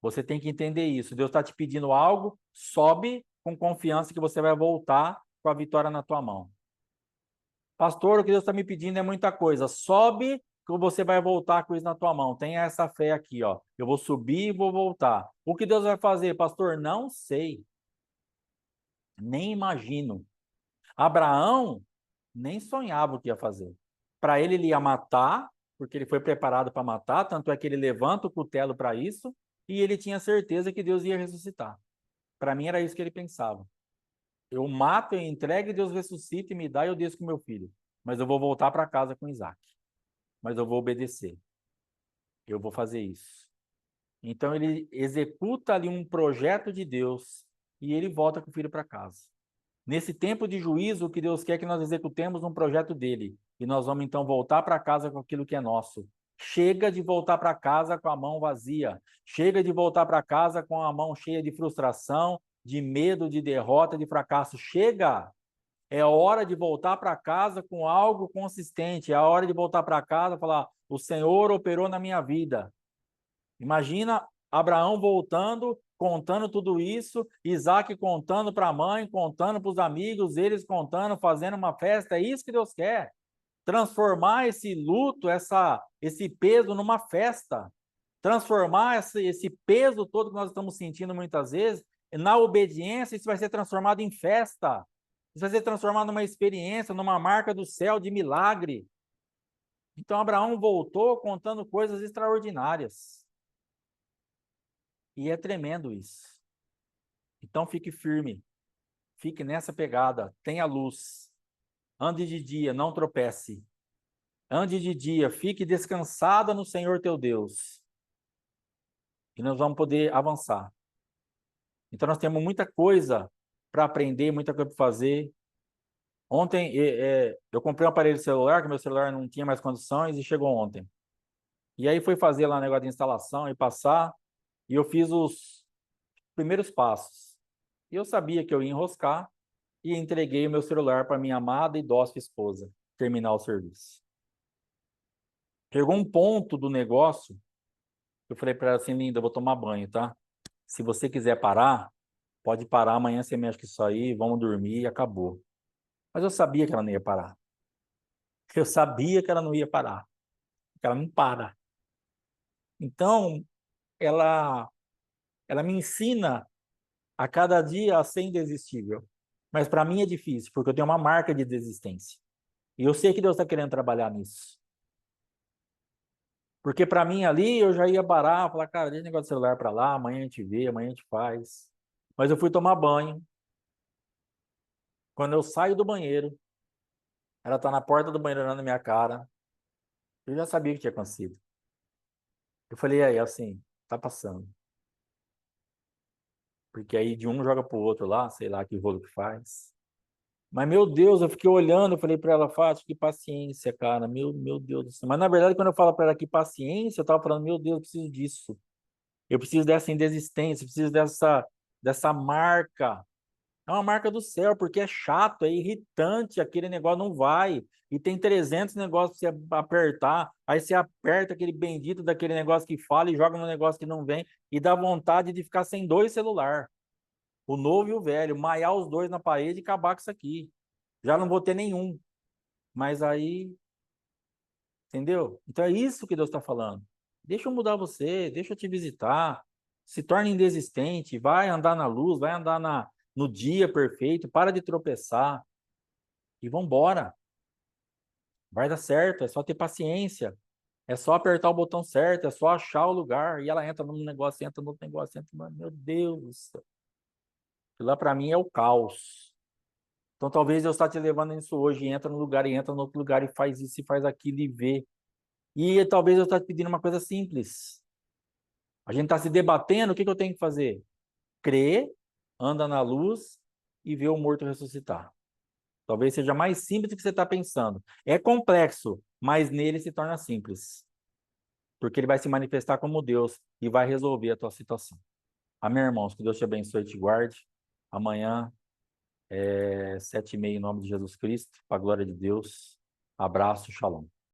Você tem que entender isso. Deus está te pedindo algo, sobe com confiança que você vai voltar com a vitória na tua mão. Pastor, o que Deus está me pedindo é muita coisa. Sobe que você vai voltar com isso na tua mão. Tenha essa fé aqui, ó. Eu vou subir e vou voltar. O que Deus vai fazer, pastor? Não sei. Nem imagino. Abraão nem sonhava o que ia fazer. Para ele ia matar, porque ele foi preparado para matar, tanto é que ele levanta o cutelo para isso, e ele tinha certeza que Deus ia ressuscitar. Para mim era isso que ele pensava. Eu mato, eu entrego e Deus ressuscita e me dá e eu desço com meu filho. Mas eu vou voltar para casa com Isaac. Mas eu vou obedecer. Eu vou fazer isso. Então ele executa ali um projeto de Deus e ele volta com o filho para casa. Nesse tempo de juízo, o que Deus quer é que nós executemos um projeto dele. E nós vamos então voltar para casa com aquilo que é nosso. Chega de voltar para casa com a mão vazia. Chega de voltar para casa com a mão cheia de frustração, de medo, de derrota, de fracasso. Chega! É hora de voltar para casa com algo consistente. É hora de voltar para casa e falar: o Senhor operou na minha vida. Imagina Abraão voltando, contando tudo isso, Isaac contando para a mãe, contando para os amigos, eles contando, fazendo uma festa. É isso que Deus quer. Transformar esse luto, esse peso numa festa. Transformar esse peso todo que nós estamos sentindo muitas vezes, na obediência, isso vai ser transformado em festa. Isso vai ser transformado numa experiência, numa marca do céu de milagre. Então Abraão voltou contando coisas extraordinárias. E é tremendo isso. Então fique firme, fique nessa pegada, tenha luz. Ande de dia, não tropece. Ande de dia, fique descansada no Senhor teu Deus. E nós vamos poder avançar. Então nós temos muita coisa para aprender, muita coisa para fazer. Ontem eu comprei um aparelho celular, que meu celular não tinha mais condições, e chegou ontem. E aí fui fazer lá um negócio de instalação e passar, e eu fiz os primeiros passos. E eu sabia que eu ia enroscar, e entreguei o meu celular para minha amada e dócil esposa terminar o serviço. Chegou um ponto do negócio, eu falei para ela assim: linda, eu vou tomar banho, tá? Se você quiser parar, pode parar, amanhã você mexe com isso aí, vamos dormir e acabou. Mas eu sabia que ela não ia parar. Eu sabia que ela não ia parar. Que ela não para. Então, ela, ela me ensina a cada dia a ser indesistível. Mas para mim é difícil, porque eu tenho uma marca de desistência. E eu sei que Deus está querendo trabalhar nisso. Porque para mim ali eu já ia parar, falar: cara, deixa o negócio do celular para lá, amanhã a gente vê, amanhã a gente faz. Mas eu fui tomar banho. Quando eu saio do banheiro, ela tá na porta do banheiro olhando na minha cara. Eu já sabia o que tinha acontecido. Eu falei: aí, assim, tá passando. Porque aí de um joga pro outro lá, sei lá que rolo que faz. Mas, meu Deus, eu fiquei olhando, eu falei para ela: Fátima, que paciência, cara, meu Deus do céu. Mas, na verdade, quando eu falo para ela que paciência, eu tava falando: meu Deus, eu preciso disso. Eu preciso dessa indesistência, eu preciso dessa marca. É uma marca do céu, porque é chato, é irritante, aquele negócio não vai. E tem 300 negócios para você apertar, aí você aperta aquele bendito daquele negócio que fala e joga no negócio que não vem, e dá vontade de ficar sem dois celulares, o novo e o velho, maiar os dois na parede e acabar com isso aqui. Já não vou ter nenhum. Mas aí, entendeu? Então é isso que Deus está falando. Deixa eu mudar você, deixa eu te visitar. Se torne indesistente, vai andar na luz, vai andar no dia perfeito, para de tropeçar e vamos embora. Vai dar certo, é só ter paciência. É só apertar o botão certo, é só achar o lugar. E ela entra num negócio, entra no outro negócio, entra. Meu Deus do céu. Aquilo lá para mim é o caos. Então, talvez Deus está te levando nisso hoje, e entra no lugar, e entra no outro lugar, e faz isso, e faz aquilo, e vê. E talvez Deus está te pedindo uma coisa simples. A gente está se debatendo, o que que eu tenho que fazer? Crer, anda na luz e ver o morto ressuscitar. Talvez seja mais simples do que você está pensando. É complexo, mas nele se torna simples. Porque ele vai se manifestar como Deus e vai resolver a tua situação. Amém, irmãos? Que Deus te abençoe e te guarde. Amanhã, 7h30, em nome de Jesus Cristo, para a glória de Deus. Abraço, shalom.